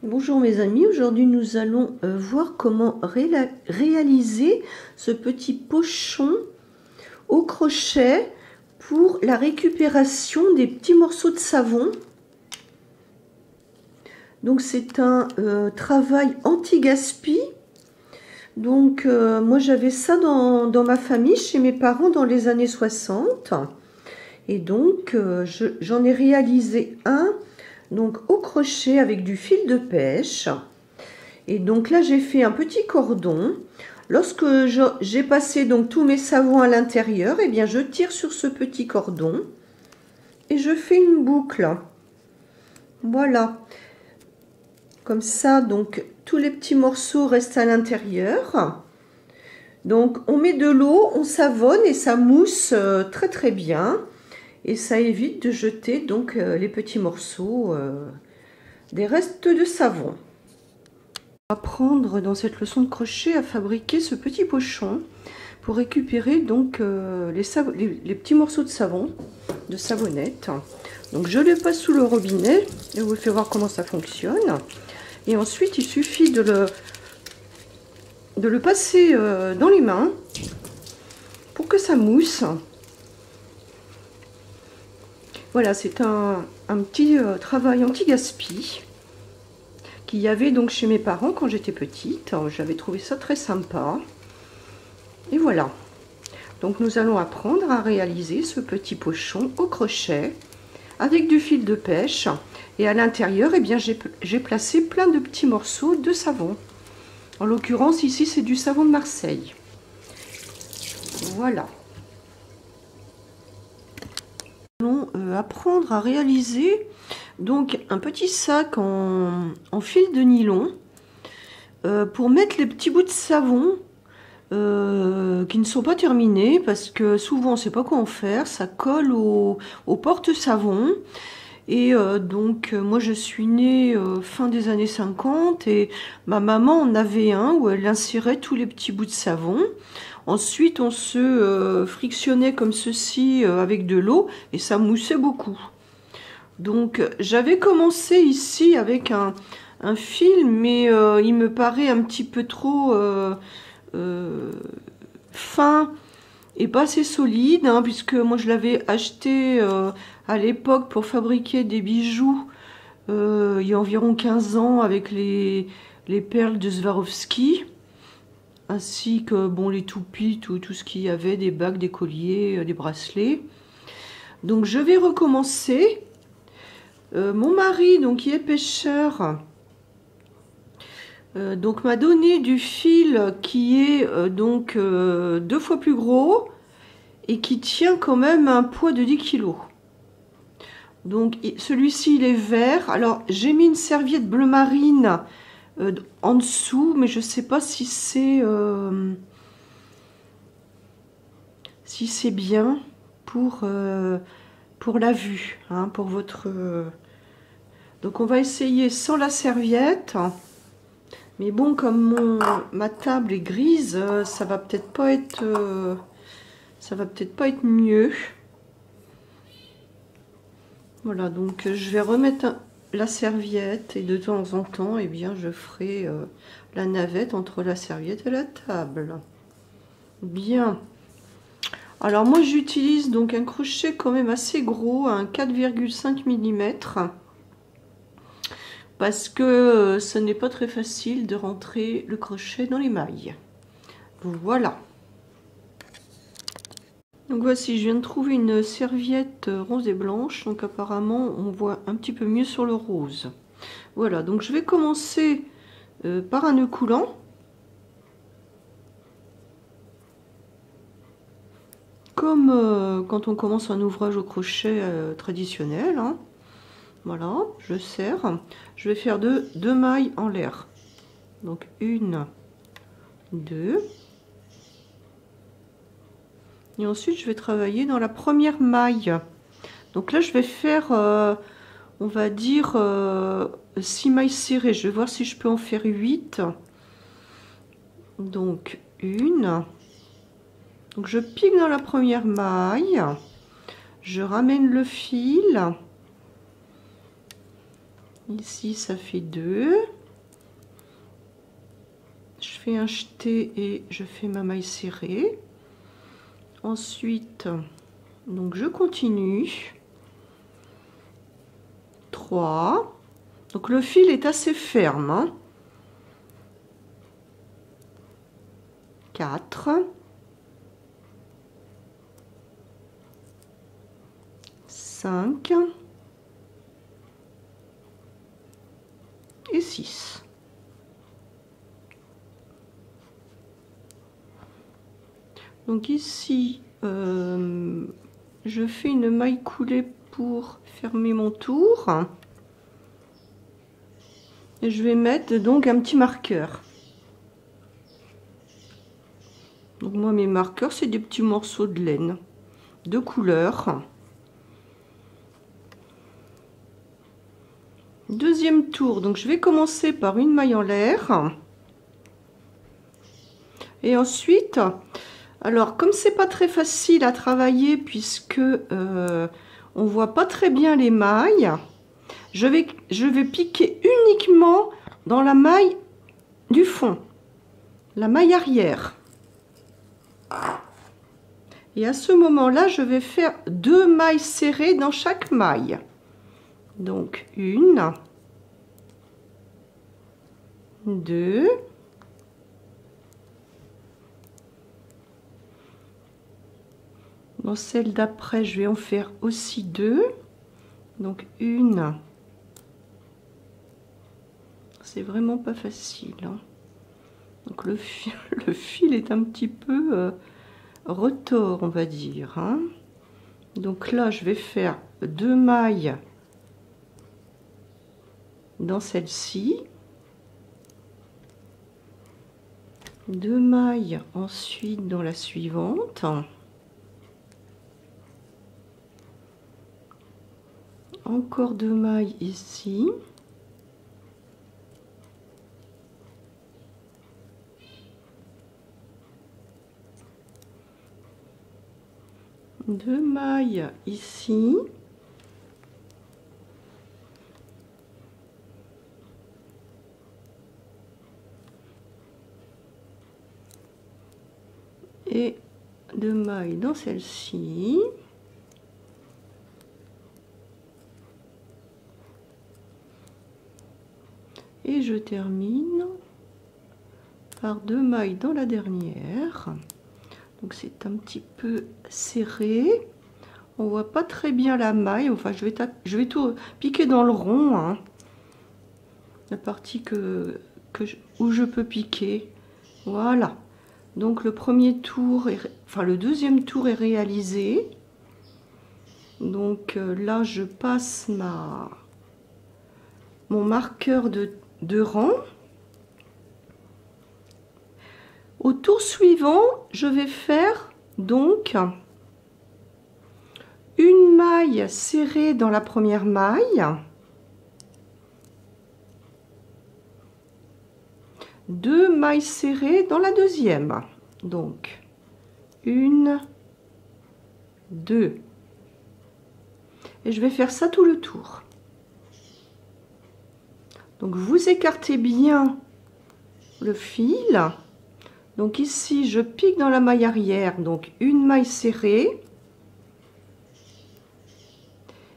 Bonjour mes amis, aujourd'hui nous allons voir comment réaliser ce petit pochon au crochet pour la récupération des petits morceaux de savon. Donc c'est un travail anti-gaspi. Donc moi j'avais ça dans ma famille, chez mes parents dans les années 60. Et donc j'en ai réalisé un donc au crochet avec du fil de pêche. Et donc là j'ai fait un petit cordon. Lorsque j'ai passé donc tous mes savons à l'intérieur, et bien je tire sur ce petit cordon et je fais une boucle. Voilà. Comme ça, donc tous les petits morceaux restent à l'intérieur. Donc on met de l'eau, on savonne et ça mousse très très bien. Et ça évite de jeter donc les petits morceaux des restes de savon. On va apprendre dans cette leçon de crochet à fabriquer ce petit pochon pour récupérer donc les petits morceaux de savon, de savonnette. Donc je le passe sous le robinet et je vous fais voir comment ça fonctionne. Et ensuite il suffit de le passer dans les mains pour que ça mousse. Voilà, c'est un petit travail anti-gaspi qu'il y avait donc chez mes parents quand j'étais petite. J'avais trouvé ça très sympa. Et voilà. Donc nous allons apprendre à réaliser ce petit pochon au crochet avec du fil de pêche. Et à l'intérieur, eh bien, j'ai placé plein de petits morceaux de savon. En l'occurrence, ici, c'est du savon de Marseille. Voilà. Nous allons apprendre à réaliser donc un petit sac en fil de nylon pour mettre les petits bouts de savon qui ne sont pas terminés parce que souvent on ne sait pas quoi en faire, ça colle au porte-savon. Et donc moi je suis née fin des années 50 et ma maman en avait un où elle insérait tous les petits bouts de savon. Ensuite on se frictionnait comme ceci avec de l'eau et ça moussait beaucoup. Donc j'avais commencé ici avec un fil, mais il me paraît un petit peu trop fin et pas assez solide, hein, puisque moi je l'avais acheté à l'époque pour fabriquer des bijoux il y a environ 15 ans avec les perles de Swarovski, ainsi que bon, les toupies, tout ce qu'il y avait, des bagues, des colliers, des bracelets. Donc je vais recommencer. Mon mari, donc qui est pêcheur, donc m'a donné du fil qui est donc 2 fois plus gros et qui tient quand même un poids de 10 kg. Donc celui-ci il est vert. Alors j'ai mis une serviette bleu marine en dessous, mais je sais pas si c'est bien pour la vue, hein, pour votre donc on va essayer sans la serviette. Mais bon, comme ma table est grise, ça va peut-être pas être mieux. Voilà, donc je vais remettre la serviette et de temps en temps, eh bien, je ferai la navette entre la serviette et la table. Bien. Alors moi, j'utilise donc un crochet quand même assez gros, un 4,5 mm. Parce que ce n'est pas très facile de rentrer le crochet dans les mailles. Voilà. Donc voici, je viens de trouver une serviette rose et blanche. Donc apparemment, on voit un petit peu mieux sur le rose. Voilà, donc je vais commencer par un nœud coulant. Comme quand on commence un ouvrage au crochet traditionnel, hein. Voilà, je serre. Je vais faire deux mailles en l'air. Donc une, deux. Et ensuite, je vais travailler dans la première maille. Donc là, je vais faire, on va dire, 6 mailles serrées. Je vais voir si je peux en faire 8. Donc une. Donc je pique dans la première maille. Je ramène le fil. Ici, ça fait 2. Je fais un jeté et je fais ma maille serrée. Ensuite, donc je continue. 3. Donc le fil est assez ferme. Hein. 4. 5. Et 6. Donc ici, je fais une maille coulée pour fermer mon tour. Et je vais mettre donc un petit marqueur. Donc moi, mes marqueurs, c'est des petits morceaux de laine de couleur. Deuxième tour, donc je vais commencer par une maille en l'air. Et ensuite, alors comme c'est pas très facile à travailler puisque on voit pas très bien les mailles, je vais piquer uniquement dans la maille du fond, la maille arrière. Et à ce moment-là, je vais faire 2 mailles serrées dans chaque maille. Donc 1, 2, dans celle d'après, je vais en faire aussi 2. Donc 1. C'est vraiment pas facile. Hein. Donc le fil est un petit peu retors, on va dire. Hein. Donc là, je vais faire 2 mailles dans celle-ci. 2 mailles ensuite dans la suivante. Encore 2 mailles ici. Deux mailles ici. Et 2 mailles dans celle-ci. Et je termine par 2 mailles dans la dernière. Donc c'est un petit peu serré. On voit pas très bien la maille. Enfin, je vais tout piquer dans le rond. Hein. La partie où je peux piquer. Voilà. Donc le premier tour, le deuxième tour est réalisé. Donc là, je passe mon marqueur de rang. Au tour suivant, je vais faire donc une maille serrée dans la première maille, 2 mailles serrées dans la deuxième. Donc 1, 2. Et je vais faire ça tout le tour. Donc vous écartez bien le fil. Donc ici, je pique dans la maille arrière, donc une maille serrée.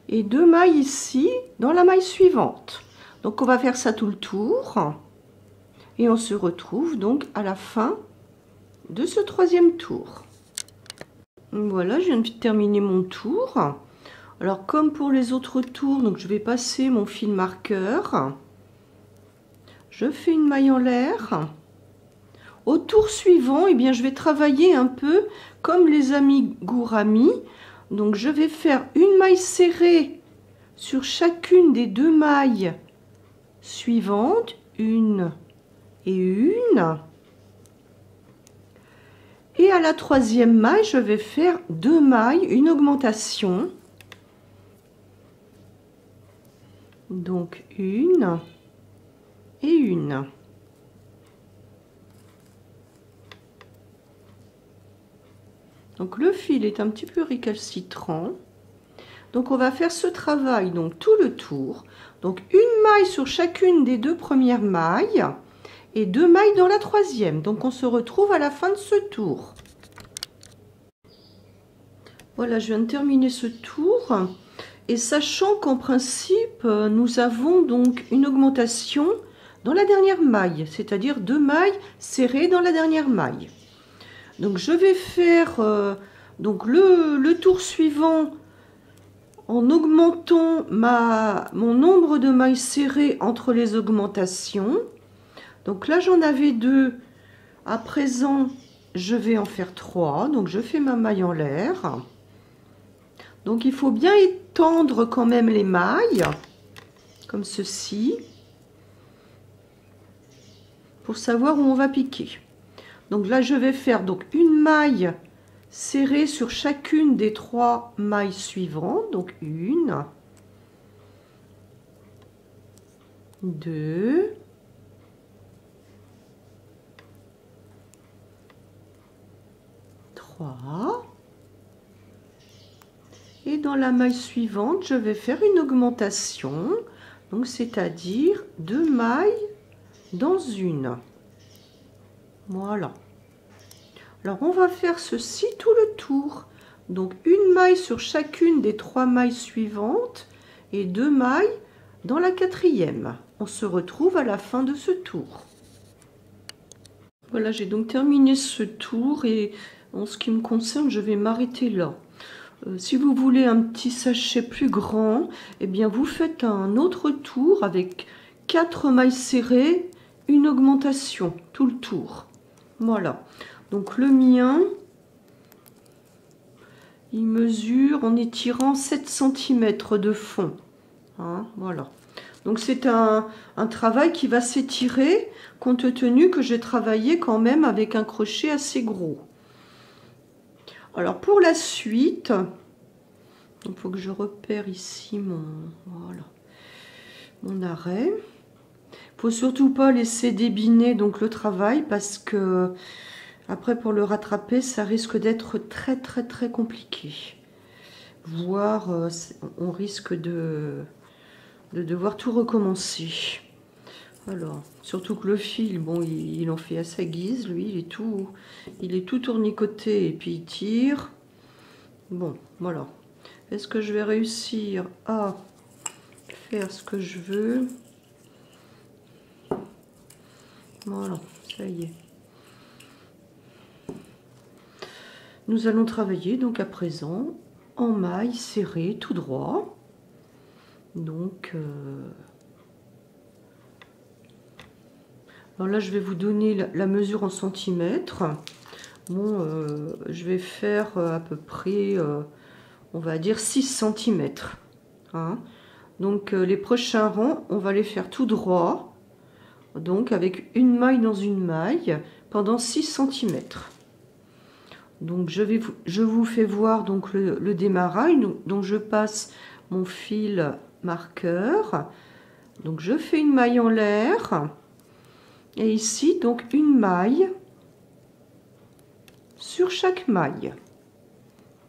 Et 2 mailles ici, dans la maille suivante. Donc on va faire ça tout le tour. Et on se retrouve donc à la fin de ce troisième tour. Voilà, je viens de terminer mon tour. Alors comme pour les autres tours, donc je vais passer mon fil marqueur. Je fais une maille en l'air. Au tour suivant, eh bien, je vais travailler un peu comme les amigurumi. Donc, je vais faire une maille serrée sur chacune des 2 mailles suivantes. Une et une. Et à la troisième maille, je vais faire 2 mailles, une augmentation. Donc, une et une. Donc le fil est un petit peu récalcitrant. Donc on va faire ce travail donc tout le tour. Donc une maille sur chacune des 2 premières mailles et 2 mailles dans la troisième. Donc on se retrouve à la fin de ce tour. Voilà, je viens de terminer ce tour. Et sachant qu'en principe, nous avons donc une augmentation dans la dernière maille, c'est-à-dire 2 mailles serrées dans la dernière maille. Donc je vais faire donc le tour suivant en augmentant mon nombre de mailles serrées entre les augmentations. Donc là j'en avais 2, à présent je vais en faire 3, donc je fais ma maille en l'air. Donc il faut bien étendre quand même les mailles, comme ceci, pour savoir où on va piquer. Donc là je vais faire donc une maille serrée sur chacune des 3 mailles suivantes. Donc 1, 2, 3. Et dans la maille suivante, je vais faire une augmentation, donc c'est-à-dire 2 mailles dans une. Voilà. Alors on va faire ceci tout le tour. Donc une maille sur chacune des 3 mailles suivantes et 2 mailles dans la quatrième. On se retrouve à la fin de ce tour. Voilà, j'ai donc terminé ce tour et en ce qui me concerne, je vais m'arrêter là. Si vous voulez un petit sachet plus grand, eh bien vous faites un autre tour avec 4 mailles serrées, une augmentation, tout le tour. Voilà. Donc le mien, il mesure en étirant 7 cm de fond. Hein, voilà. Donc c'est un travail qui va s'étirer compte tenu que j'ai travaillé quand même avec un crochet assez gros. Alors pour la suite, il faut que je repère ici voilà, mon arrêt. Il faut surtout pas laisser débiner donc le travail parce que après pour le rattraper ça risque d'être très compliqué. Voire on risque de devoir tout recommencer. Alors, surtout que le fil, bon, il en fait à sa guise, lui, il est tout tournicoté et puis il tire. Bon, voilà. Est-ce que je vais réussir à faire ce que je veux? Voilà, ça y est. Nous allons travailler donc à présent en maille serrée tout droit. Donc, alors là, je vais vous donner la mesure en centimètres. Bon, je vais faire à peu près, on va dire 6 cm. Hein. Donc, les prochains rangs, on va les faire tout droit. Donc, avec une maille dans une maille pendant 6 cm. Donc, je vous fais voir donc le démarrage. Donc, je passe mon fil marqueur. Donc, je fais une maille en l'air. Et ici, donc, une maille sur chaque maille.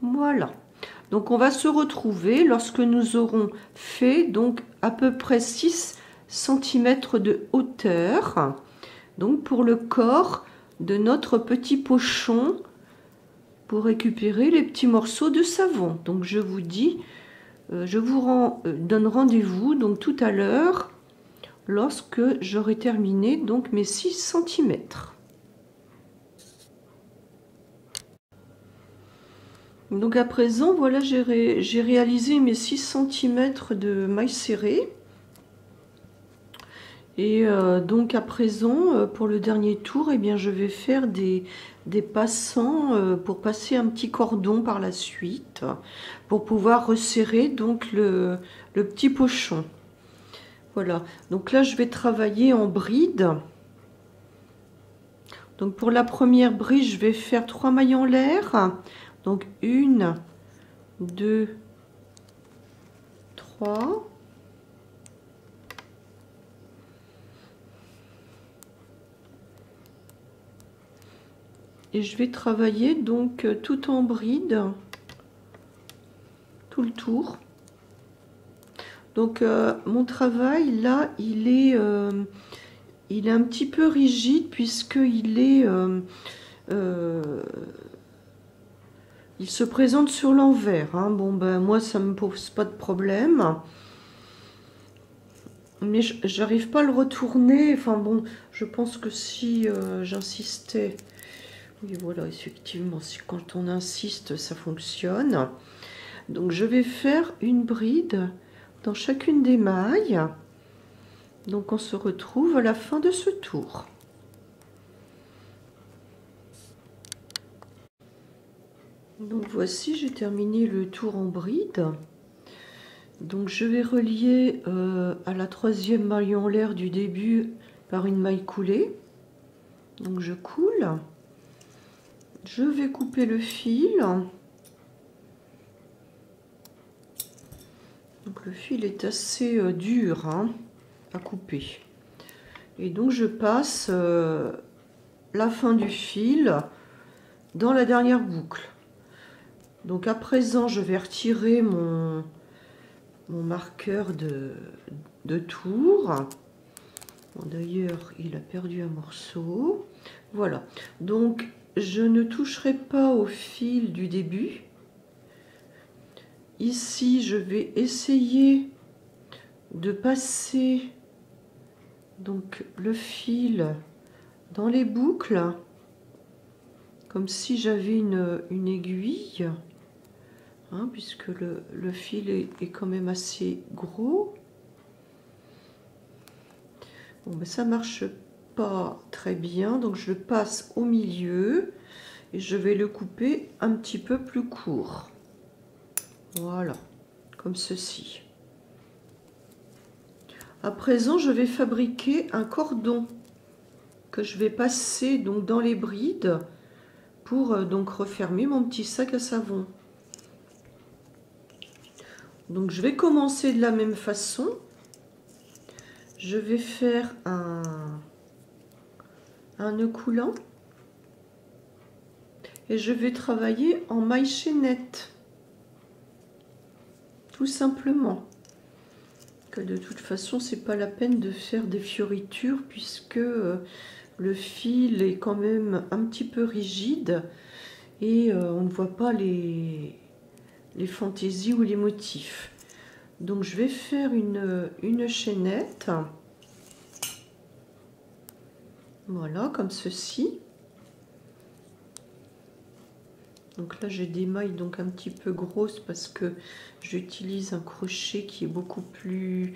Voilà. Donc, on va se retrouver lorsque nous aurons fait donc à peu près 6 cm de hauteur. Donc, pour le corps de notre petit pochon pour récupérer les petits morceaux de savon. Donc, je vous dis, je vous donne rendez-vous donc tout à l'heure lorsque j'aurai terminé donc mes 6 cm. Donc à présent, voilà, j'ai réalisé mes 6 cm de maille serrée. Et donc à présent, pour le dernier tour, eh bien, je vais faire des passants pour passer un petit cordon par la suite, pour pouvoir resserrer donc le petit pochon. Voilà, donc là je vais travailler en bride. Donc pour la première bride, je vais faire 3 mailles en l'air. Donc 1, 2, 3. Et je vais travailler donc tout en bride, tout le tour. Donc mon travail là, il est un petit peu rigide puisqu'il se présente sur l'envers. Hein. Bon ben moi ça me pose pas de problème. Mais j'arrive pas à le retourner. Enfin bon, je pense que si j'insistais... Oui voilà, effectivement, si quand on insiste, ça fonctionne. Donc je vais faire une bride dans chacune des mailles. Donc on se retrouve à la fin de ce tour. Donc voici, j'ai terminé le tour en bride. Donc je vais relier à la troisième maille en l'air du début par une maille coulée. Donc je coule. Je vais couper le fil. Donc le fil est assez dur hein, à couper. Et donc je passe la fin du fil dans la dernière boucle. Donc à présent, je vais retirer mon marqueur de tour. Bon, d'ailleurs, il a perdu un morceau. Voilà. Donc, je ne toucherai pas au fil du début. Ici, je vais essayer de passer donc le fil dans les boucles, comme si j'avais une aiguille. Hein, puisque le fil est quand même assez gros. Bon, ben ça marche pas très bien, donc je le passe au milieu et je vais le couper un petit peu plus court. Voilà, comme ceci. À présent, je vais fabriquer un cordon que je vais passer donc dans les brides pour donc refermer mon petit sac à savon. Donc je vais commencer de la même façon. Je vais faire un nœud coulant et je vais travailler en maille chaînette, tout simplement. Que de toute façon, c'est pas la peine de faire des fioritures puisque le fil est quand même un petit peu rigide et on ne voit pas les fantaisies ou les motifs. Donc je vais faire une chaînette, voilà, comme ceci. Donc là j'ai des mailles donc un petit peu grosses parce que j'utilise un crochet qui est beaucoup plus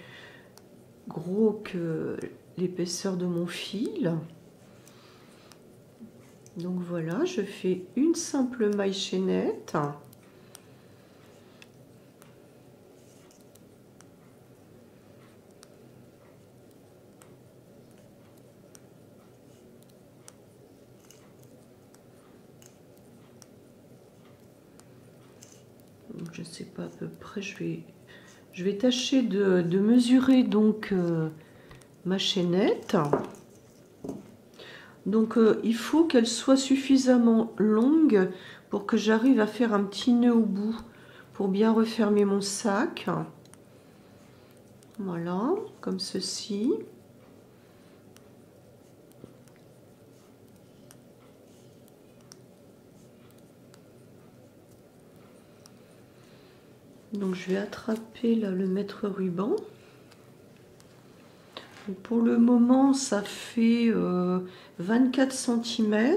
gros que l'épaisseur de mon fil. Donc voilà, je fais une simple maille chaînette. Je ne sais pas à peu près, je vais tâcher de mesurer donc ma chaînette. Donc il faut qu'elle soit suffisamment longue pour que j'arrive à faire un petit nœud au bout pour bien refermer mon sac. Voilà, comme ceci. Donc je vais attraper là le mètre ruban. Donc, pour le moment, ça fait 24 cm.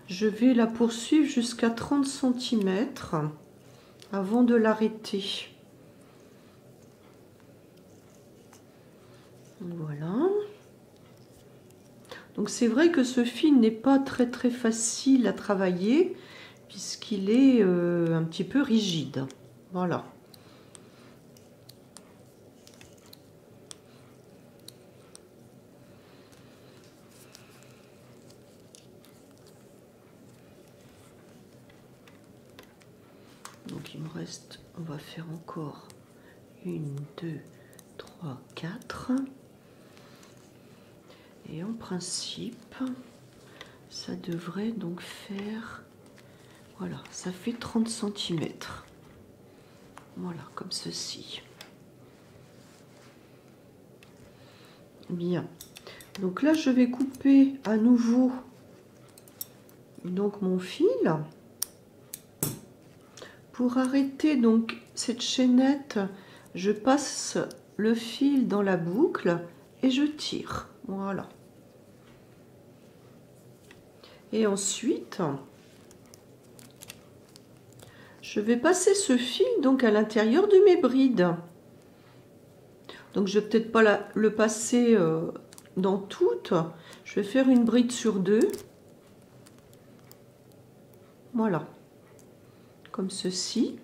Je vais la poursuivre jusqu'à 30 cm avant de l'arrêter. Voilà. Donc c'est vrai que ce fil n'est pas très facile à travailler puisqu'il est un petit peu rigide. Voilà. Donc il me reste, on va faire encore 1, 2, 3, 4. Et en principe, ça devrait donc faire, voilà, ça fait 30 cm. Voilà, comme ceci. Bien. Donc là, je vais couper à nouveau donc mon fil. Pour arrêter donc cette chaînette, je passe le fil dans la boucle et je tire. Voilà. Et ensuite, je vais passer ce fil donc à l'intérieur de mes brides. Donc je vais peut-être pas le passer dans toutes. Je vais faire une bride sur deux. Voilà. Comme ceci.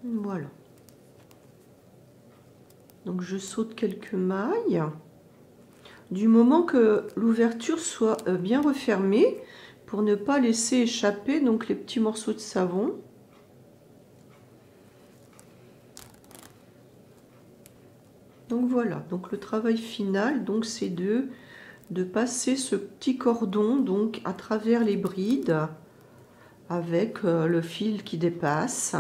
Voilà. Donc je saute quelques mailles. Du moment que l'ouverture soit bien refermée pour ne pas laisser échapper donc les petits morceaux de savon. Donc voilà, donc le travail final donc c'est de passer ce petit cordon donc à travers les brides avec le fil qui dépasse.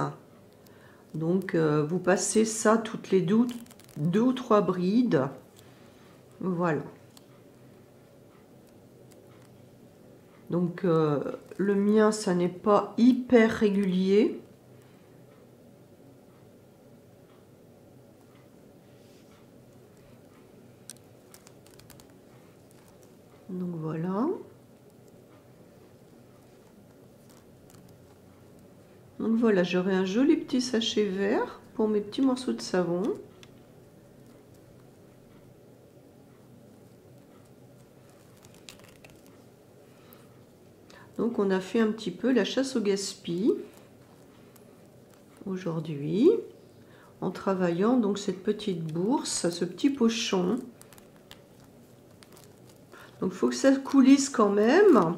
Donc vous passez ça toutes les deux ou trois brides. Voilà. Donc le mien, ça n'est pas hyper régulier. Donc voilà. Donc voilà, j'aurai un joli petit sachet vert pour mes petits morceaux de savon. Donc on a fait un petit peu la chasse au gaspille aujourd'hui en travaillant donc cette petite bourse, ce petit pochon. Donc il faut que ça coulisse quand même.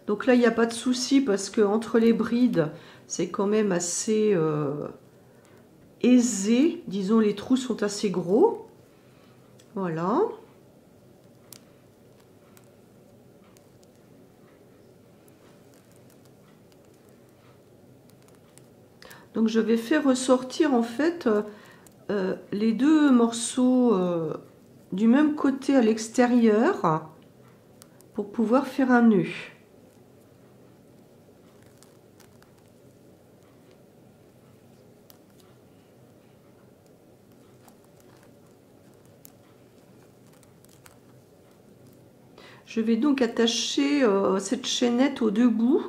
Donc là il n'y a pas de souci parce que entre les brides c'est quand même assez aisé. Disons les trous sont assez gros. Voilà. Donc je vais faire ressortir en fait les deux morceaux du même côté à l'extérieur pour pouvoir faire un nœud. Je vais donc attacher cette chaînette aux deux bouts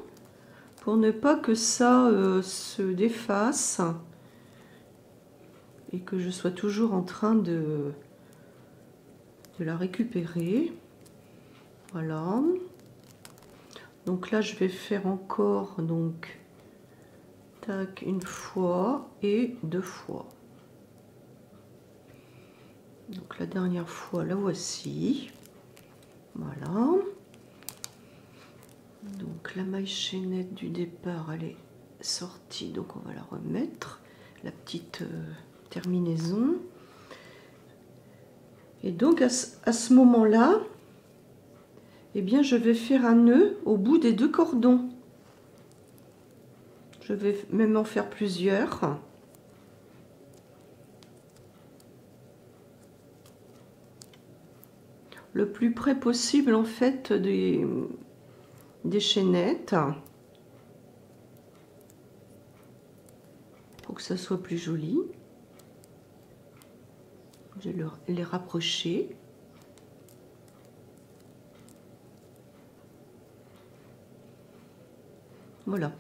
pour ne pas que ça se défasse et que je sois toujours en train de la récupérer. Voilà. Donc là je vais faire encore donc tac une fois et deux fois. Donc la dernière fois la voici. Voilà. Donc la maille chaînette du départ elle est sortie, donc on va la remettre, la petite terminaison. Et donc à ce moment là, eh bien je vais faire un nœud au bout des deux cordons. Je vais même en faire plusieurs. Le plus près possible en fait des chaînettes pour que ça soit plus joli. Je vais les rapprocher. Voilà.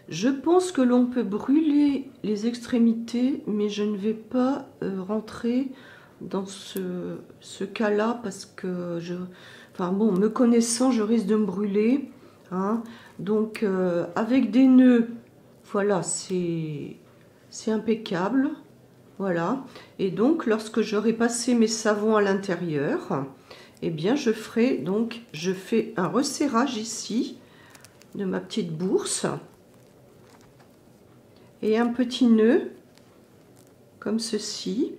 Je pense que l'on peut brûler les extrémités, mais je ne vais pas rentrer dans ce cas-là parce que enfin bon, me connaissant, je risque de me brûler. Hein. Donc avec des nœuds, voilà, c'est impeccable. Voilà. Et donc lorsque j'aurai passé mes savons à l'intérieur, eh bien je fais un resserrage ici de ma petite bourse et un petit nœud comme ceci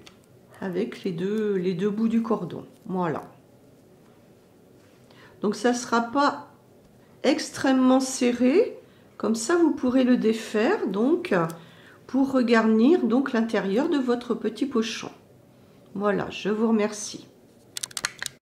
avec les deux bouts du cordon. Voilà. Donc ça ne sera pas extrêmement serré. Comme ça, vous pourrez le défaire donc pour regarnir donc l'intérieur de votre petit pochon. Voilà, je vous remercie.